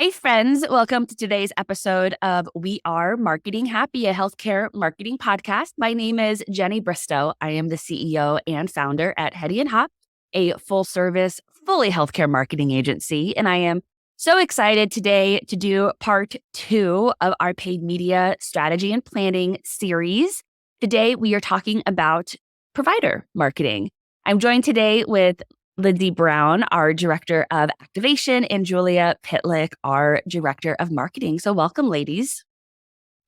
Hey, friends, welcome to today's episode of We Are Marketing Happy, a healthcare marketing podcast. My name is Jenny Bristow. I am the CEO and founder at Hedy Hopp, a full service, fully healthcare marketing agency. And I am so excited today to do part 2 of our paid media strategy and planning series. Today, we are talking about provider marketing. I'm joined today with Lindsey Brown, our Director of Activation, and Julia Pitlyk, our Director of Marketing. So welcome, ladies.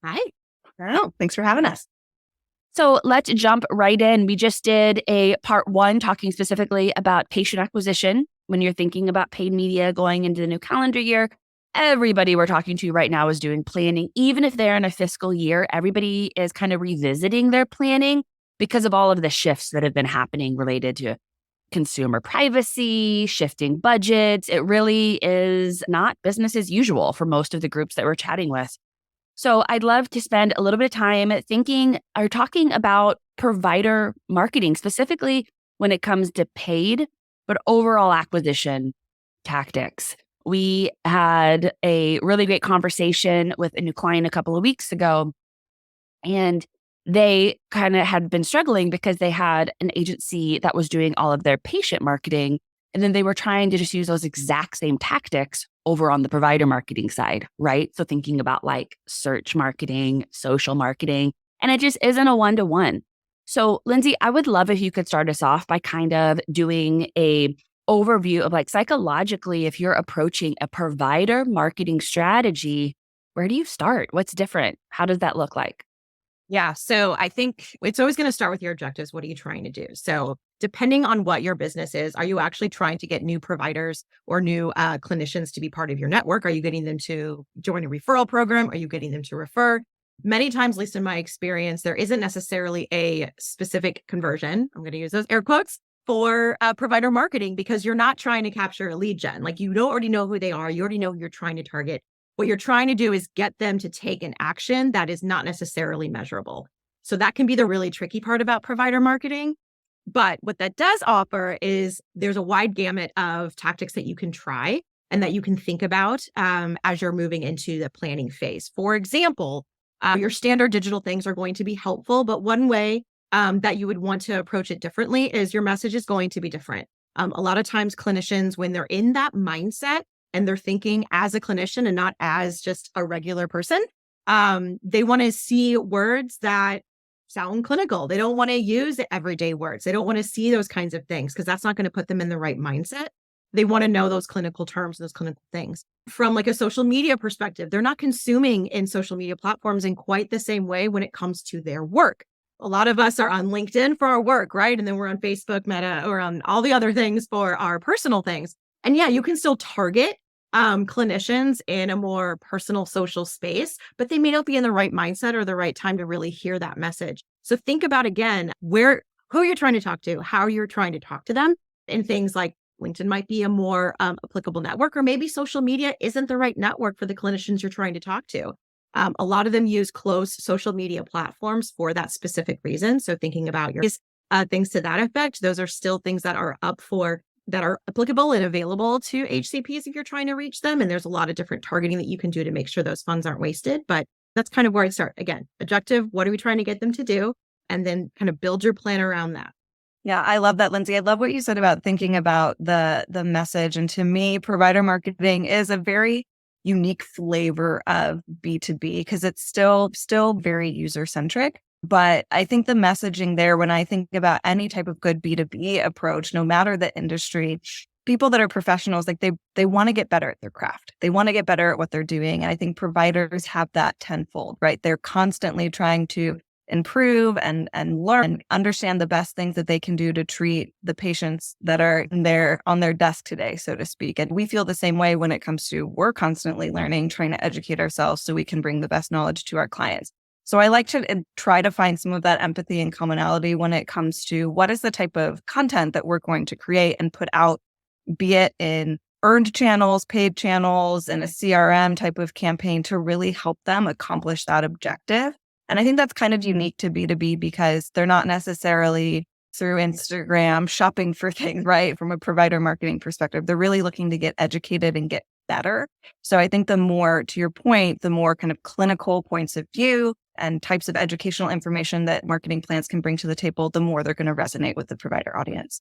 Hi. Oh, thanks for having us. So let's jump right in. We just did a part 1 talking specifically about patient acquisition. When you're thinking about paid media going into the new calendar year, everybody we're talking to right now is doing planning. Even if they're in a fiscal year, everybody is kind of revisiting their planning because of all of the shifts that have been happening related to consumer privacy, shifting budgets. It really is not business as usual for most of the groups that we're chatting with. So I'd love to spend a little bit of time thinking or talking about provider marketing, specifically when it comes to paid, but overall acquisition tactics. We had a really great conversation with a new client a couple of weeks ago, and they kind of had been struggling because they had an agency that was doing all of their patient marketing. And then they were trying to just use those exact same tactics over on the provider marketing side, right? So thinking about like search marketing, social marketing, and it just isn't a one-to-one. So Lindsey, I would love if you could start us off by kind of doing a overview of like psychologically, if you're approaching a provider marketing strategy, where do you start? What's different? How does that look like? Yeah. So I think it's always going to start with your objectives. What are you trying to do? So depending on what your business is, are you actually trying to get new providers or new clinicians to be part of your network? Are you getting them to join a referral program? Are you getting them to refer? Many times, at least in my experience, there isn't necessarily a specific conversion. I'm going to use those air quotes for provider marketing because you're not trying to capture a lead gen. Like you don't already know who they are. You already know who you're trying to target. What you're trying to do is get them to take an action that is not necessarily measurable. So that can be the really tricky part about provider marketing. But what that does offer is there's a wide gamut of tactics that you can try and that you can think about as you're moving into the planning phase. For example, your standard digital things are going to be helpful, but one way that you would want to approach it differently is your message is going to be different. A lot of times clinicians, when they're in that mindset, and they're thinking as a clinician and not as just a regular person, they want to see words that sound clinical. They don't want to use everyday words. They don't want to see those kinds of things because that's not going to put them in the right mindset. They want to know those clinical terms, those clinical things. From like a social media perspective, they're not consuming in social media platforms in quite the same way when it comes to their work. A lot of us are on LinkedIn for our work, right? And then we're on Facebook, Meta, or on all the other things for our personal things. And yeah, you can still target clinicians in a more personal social space, but they may not be in the right mindset or the right time to really hear that message. So think about, again, who you're trying to talk to, how you're trying to talk to them, and things like LinkedIn might be a more applicable network, or maybe social media isn't the right network for the clinicians you're trying to talk to. A lot of them use closed social media platforms for that specific reason. So thinking about your things to that effect, those are still things that are that are applicable and available to HCPs if you're trying to reach them. And there's a lot of different targeting that you can do to make sure those funds aren't wasted. But that's kind of where I start. Again, objective, what are we trying to get them to do? And then kind of build your plan around that. Yeah, I love that, Lindsey. I love what you said about thinking about the message. And to me, provider marketing is a very unique flavor of B2B because it's still very user-centric. But I think the messaging there, when I think about any type of good B2B approach, no matter the industry, people that are professionals, like they want to get better at their craft. They want to get better at what they're doing. And I think providers have that tenfold, right? They're constantly trying to improve and learn and understand the best things that they can do to treat the patients that are on their desk today, so to speak. And we feel the same way when it comes to we're constantly learning, trying to educate ourselves so we can bring the best knowledge to our clients. So I like to try to find some of that empathy and commonality when it comes to what is the type of content that we're going to create and put out, be it in earned channels, paid channels, and a CRM type of campaign to really help them accomplish that objective. And I think that's kind of unique to B2B because they're not necessarily through Instagram shopping for things, right? From a provider marketing perspective, they're really looking to get educated and get better. So I think the more, to your point, the more kind of clinical points of view and types of educational information that marketing plans can bring to the table, the more they're going to resonate with the provider audience.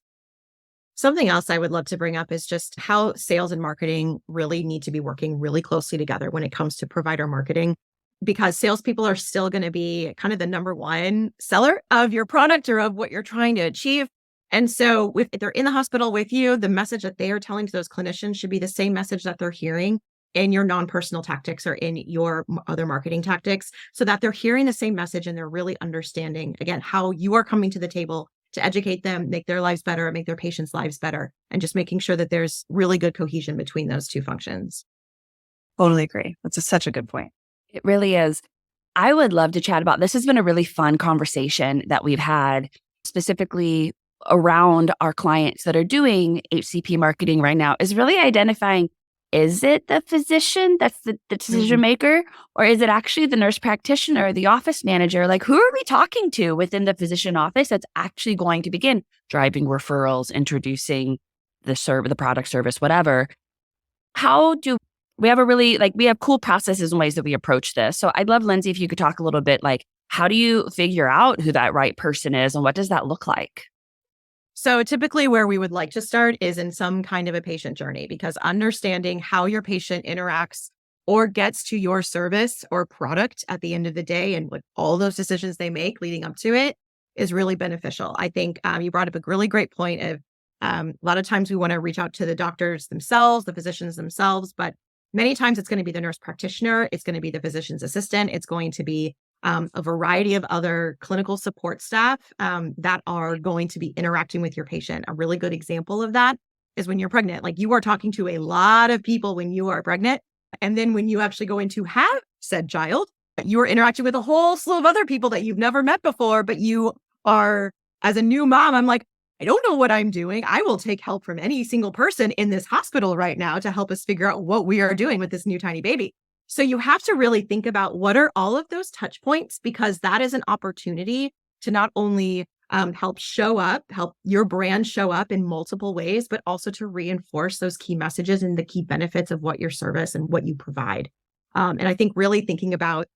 Something else I would love to bring up is just how sales and marketing really need to be working really closely together when it comes to provider marketing, because salespeople are still going to be kind of the number one seller of your product or of what you're trying to achieve. And so if they're in the hospital with you, the message that they are telling to those clinicians should be the same message that they're hearing in your non-personal tactics or in your other marketing tactics, so that they're hearing the same message and they're really understanding, again, how you are coming to the table to educate them, make their lives better, make their patients' lives better, and just making sure that there's really good cohesion between those two functions. Totally agree. That's such a good point. It really is. I would love to chat about this. Has been a really fun conversation that we've had specifically around our clients that are doing HCP marketing right now, is really identifying, is it the physician that's the decision maker, or is it actually the nurse practitioner, the office manager? Like, who are we talking to within the physician office that's actually going to begin driving referrals, introducing the product, service, whatever? How do we have we have cool processes and ways that we approach this. So I'd love, Lindsey, if you could talk a little bit, like, how do you figure out who that right person is and what does that look like? So typically where we would like to start is in some kind of a patient journey, because understanding how your patient interacts or gets to your service or product at the end of the day and what all those decisions they make leading up to it is really beneficial. I think you brought up a really great point of a lot of times we want to reach out to the doctors themselves, the physicians themselves, but many times it's going to be the nurse practitioner, it's going to be the physician's assistant, it's going to be a variety of other clinical support staff that are going to be interacting with your patient. A really good example of that is when you're pregnant. Like, you are talking to a lot of people when you are pregnant. And then when you actually go in to have said child, you are interacting with a whole slew of other people that you've never met before, but you are, as a new mom, I'm like, I don't know what I'm doing. I will take help from any single person in this hospital right now to help us figure out what we are doing with this new tiny baby. So you have to really think about what are all of those touch points, because that is an opportunity to not only help your brand show up in multiple ways, but also to reinforce those key messages and the key benefits of what your service and what you provide. And I think really thinking about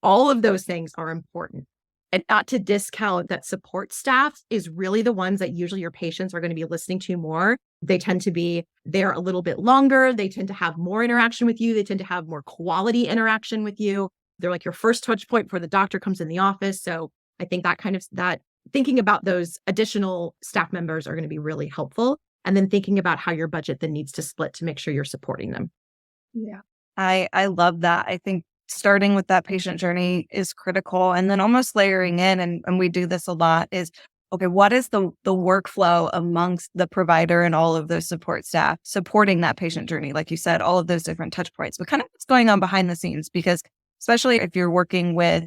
all of those things are important. And not to discount that support staff is really the ones that usually your patients are going to be listening to more. They tend to be there a little bit longer. They tend to have more interaction with you. They tend to have more quality interaction with you. They're like your first touch point before the doctor comes in the office. So I think that thinking about those additional staff members are going to be really helpful. And then thinking about how your budget then needs to split to make sure you're supporting them. Yeah. I love that. I think starting with that patient journey is critical. And then almost layering in, and we do this a lot, is, okay, what is the workflow amongst the provider and all of those support staff supporting that patient journey? Like you said, all of those different touch points, but kind of what's going on behind the scenes, because especially if you're working with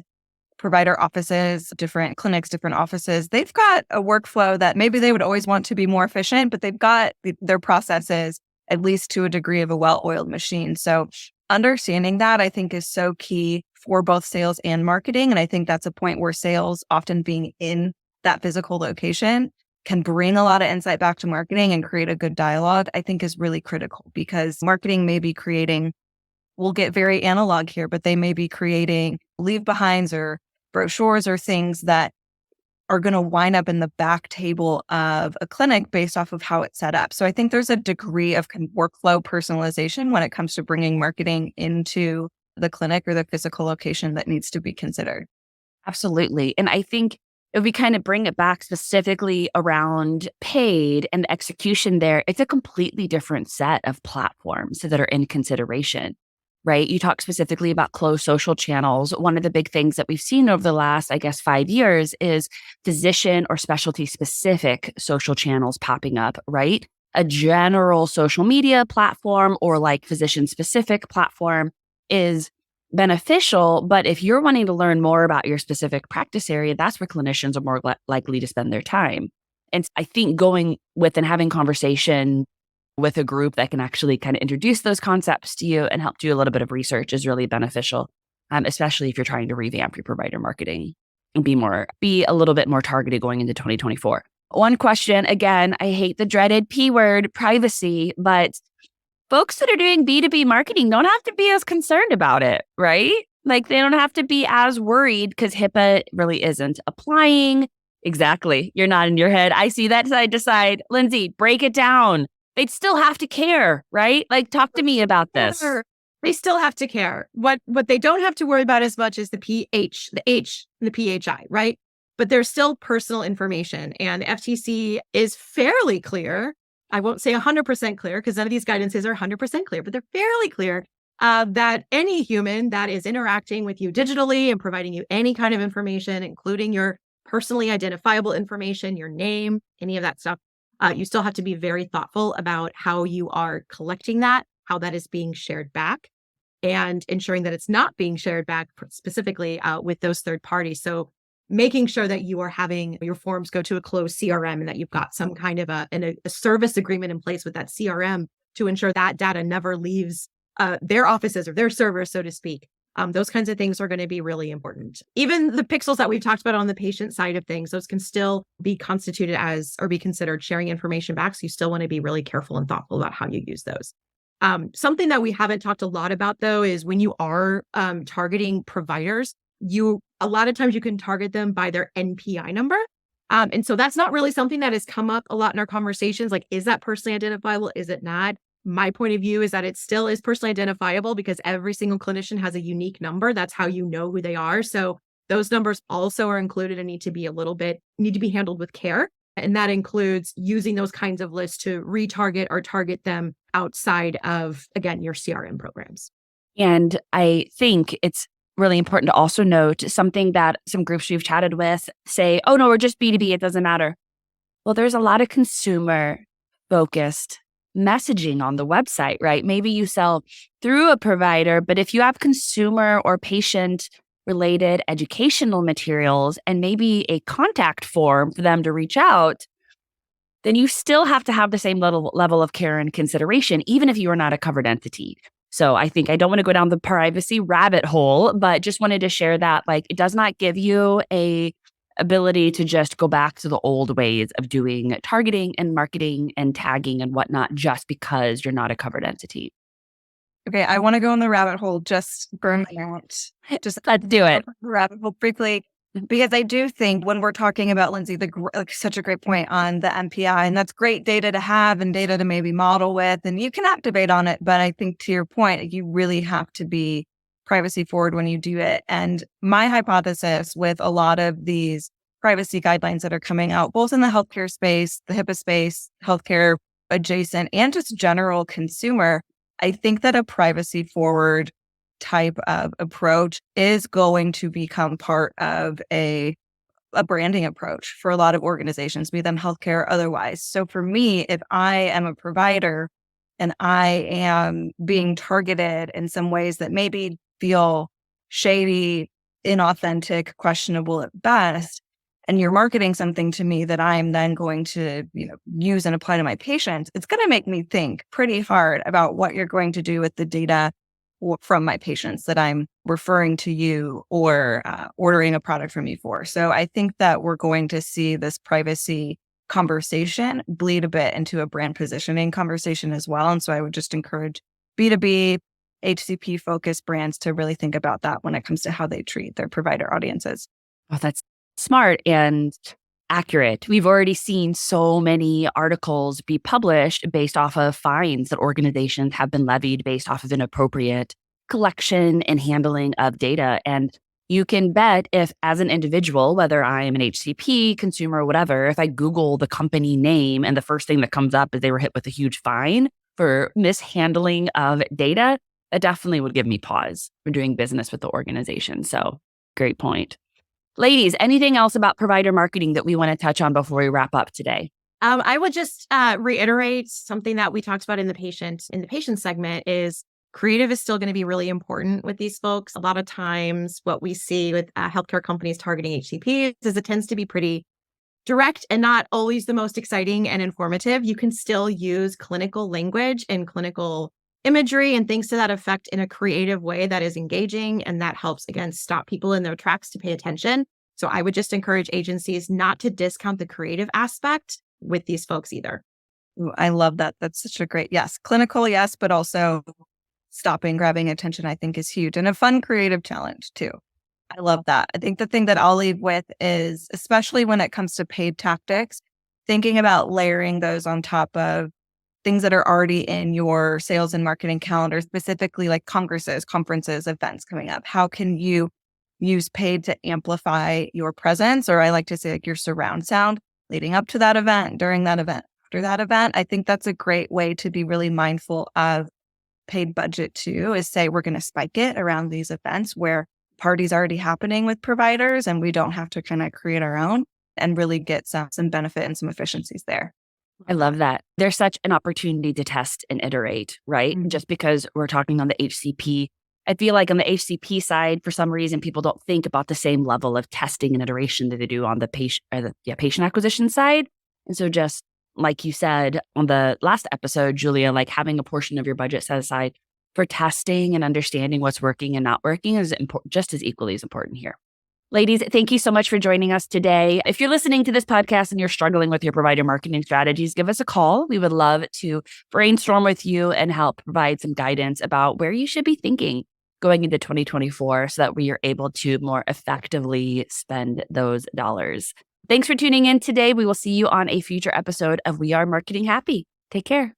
provider offices, different clinics, different offices, they've got a workflow that maybe they would always want to be more efficient, but they've got their processes at least to a degree of a well-oiled machine. So understanding that, I think, is so key for both sales and marketing. And I think that's a point where sales, often being in that physical location, can bring a lot of insight back to marketing and create a good dialogue, I think is really critical, because marketing may be creating, we'll get very analog here, but they may be creating leave behinds or brochures or things that are going to wind up in the back table of a clinic based off of how it's set up. So I think there's a degree of workflow personalization when it comes to bringing marketing into the clinic or the physical location that needs to be considered. Absolutely. And I think if we kind of bring it back specifically around paid and the execution there, it's a completely different set of platforms that are in consideration, right? You talk specifically about closed social channels. One of the big things that we've seen over the last, 5 years is physician or specialty specific social channels popping up, right? A general social media platform or like physician specific platform is beneficial. But if you're wanting to learn more about your specific practice area, that's where clinicians are more likely to spend their time. And I think going with and having conversation with a group that can actually kind of introduce those concepts to you and help do a little bit of research is really beneficial, especially if you're trying to revamp your provider marketing and be a little bit more targeted going into 2024. One question, again, I hate the dreaded P word, privacy, but folks that are doing B2B marketing don't have to be as concerned about it, right? Like they don't have to be as worried because HIPAA really isn't applying. Exactly. You're nodding your head. I see that side to side. Lindsey, break it down. They'd still have to care, right? Like talk to me about this. Sure. They still have to care. What they don't have to worry about as much is the pH, the H, and the PHI, right? But there's still personal information. And the FTC is fairly clear. I won't say 100% clear because none of these guidances are 100% clear, but they're fairly clear that any human that is interacting with you digitally and providing you any kind of information, including your personally identifiable information, your name, any of that stuff, you still have to be very thoughtful about how you are collecting that, how that is being shared back, and ensuring that it's not being shared back specifically with those third parties. So making sure that you are having your forms go to a closed CRM and that you've got some kind of a service agreement in place with that CRM to ensure that data never leaves their offices or their servers, so to speak. Those kinds of things are going to be really important. Even the pixels that we've talked about on the patient side of things, those can still be constituted as or be considered sharing information back. So you still want to be really careful and thoughtful about how you use those. Something that we haven't talked a lot about, though, is when you are targeting providers, a lot of times you can target them by their NPI number. And so that's not really something that has come up a lot in our conversations. Like, is that personally identifiable? Is it not? My point of view is that it still is personally identifiable because every single clinician has a unique number. That's how you know who they are. So those numbers also are included and need to be handled with care. And that includes using those kinds of lists to retarget or target them outside of, again, your CRM programs. And I think it's really important to also note something that some groups we've chatted with say, oh, no, we're just B2B. It doesn't matter. Well, there's a lot of consumer focused messaging on the website, right? Maybe you sell through a provider, but if you have consumer or patient related educational materials and maybe a contact form for them to reach out, then you still have to have the same level of care and consideration, even if you are not a covered entity. So I think I don't want to go down the privacy rabbit hole, but just wanted to share that like it does not give you a ability to just go back to the old ways of doing targeting and marketing and tagging and whatnot just because you're not a covered entity. Okay, I want to go in the rabbit hole, just burn out. Just let's do it. Rabbit hole briefly, because I do think when we're talking about, Lindsey, such a great point on the MPI, and that's great data to have and data to maybe model with, and you can activate on it. But I think to your point, you really have to be privacy forward when you do it. And my hypothesis with a lot of these privacy guidelines that are coming out, both in the healthcare space, the HIPAA space, healthcare adjacent, and just general consumer, I think that a privacy forward type of approach is going to become part of a branding approach for a lot of organizations, be them healthcare or otherwise. So for me, if I am a provider and I am being targeted in some ways that maybe feel shady, inauthentic, questionable at best, and you're marketing something to me that I'm then going to, use and apply to my patients, it's going to make me think pretty hard about what you're going to do with the data from my patients that I'm referring to you or ordering a product from you for. So I think that we're going to see this privacy conversation bleed a bit into a brand positioning conversation as well. And so I would just encourage B2B, HCP focused brands to really think about that when it comes to how they treat their provider audiences. Oh, that's smart and accurate. We've already seen so many articles be published based off of fines that organizations have been levied based off of inappropriate collection and handling of data. And you can bet if, as an individual, whether I am an HCP, consumer, or whatever, if I Google the company name and the first thing that comes up is they were hit with a huge fine for mishandling of data, that definitely would give me pause for doing business with the organization. So great point. Ladies, anything else about provider marketing that we want to touch on before we wrap up today? I would just reiterate something that we talked about in the patient segment is creative is still going to be really important with these folks. A lot of times what we see with healthcare companies targeting HCPs is it tends to be pretty direct and not always the most exciting and informative. You can still use clinical language and clinical imagery and things to that effect in a creative way that is engaging and that helps, again, stop people in their tracks to pay attention. So I would just encourage agencies not to discount the creative aspect with these folks either. Ooh, I love that. That's such a great, yes, clinical, yes, but also stopping, grabbing attention, I think is huge and a fun creative challenge too. I love that. I think the thing that I'll leave with is, especially when it comes to paid tactics, thinking about layering those on top of things that are already in your sales and marketing calendar, specifically like congresses, conferences, events coming up. How can you use paid to amplify your presence? Or I like to say like your surround sound leading up to that event, during that event, after that event. I think that's a great way to be really mindful of paid budget too, is say we're going to spike it around these events where party's already happening with providers and we don't have to kind of create our own and really get some benefit and some efficiencies there. I love that. There's such an opportunity to test and iterate, right? Mhm. Just because we're talking on the HCP, I feel like on the HCP side, for some reason, people don't think about the same level of testing and iteration that they do on the patient acquisition side. And so just like you said on the last episode, Julia, like having a portion of your budget set aside for testing and understanding what's working and not working is just as equally as important here. Ladies, thank you so much for joining us today. If you're listening to this podcast and you're struggling with your provider marketing strategies, give us a call. We would love to brainstorm with you and help provide some guidance about where you should be thinking going into 2024 so that we are able to more effectively spend those dollars. Thanks for tuning in today. We will see you on a future episode of We Are Marketing Happy. Take care.